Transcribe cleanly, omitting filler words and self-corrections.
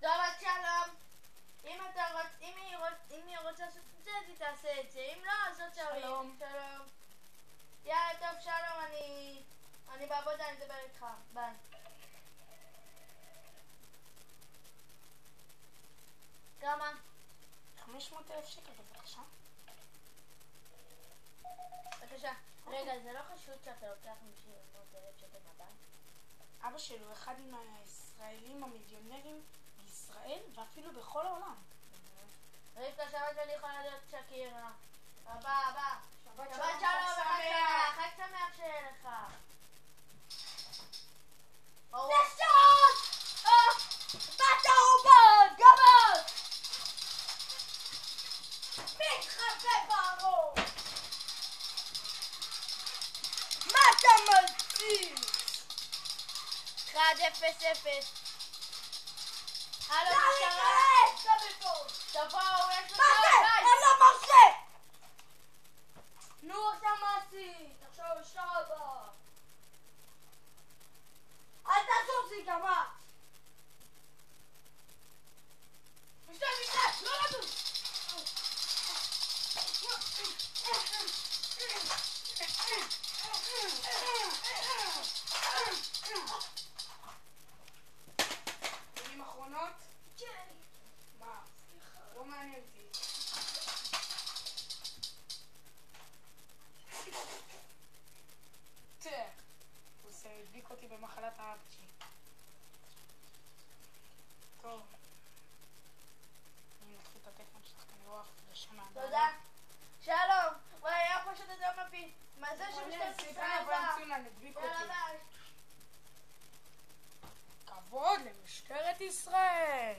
טוב, אז שלום. אם היא רוצה לעשות את זה, אז היא תעשה את זה. אם לא, אז לא צריך. שלום. שלום. יאללה, טוב, שלום, אני בעבודה, אני אדבר איתך. ביי. כמה? 500,000 שקל, בבקשה. בבקשה. רגע, זה לא חשוב שאתה לוקח 500,000 שקל מהבנק? אבא שלי הוא אחד מהישראלים המיליונרים בישראל ואפילו בכל העולם. רבקה, שבת ואני יכולה להיות שקירה. הבא. שבת שבת שלום, שלום חג וחג שמח. שמח. חג שמח שיהיה לך. נשות! בת האומן! גמר! מתחבא בראש! מה אתה מלציץ? 1-0-0. הלו, לא משטרה. להיכנס! זה מפה! תבואו, יש לו מה זה? שעון, די. אני לא מרשה! נו, עכשיו מה עשית? עכשיו משטרה הבאה. אל תעזור לי גם את! משטרה! לא לדוש! מילים אחרונות? כן. מה? סליחה. לא מעניין אותי. הוא הדביק אותי במחלת האפצ'י. טוב. אני מתחיל את הטלפון שלך, אני רואה לשם מהבאה. תודה. שלום. וואי, היה פשוט את זה מפיל. מה זה שמשטרת ישראל באה? הדביק יאללה, אותי. ביי. כבוד למשטרת ישראל.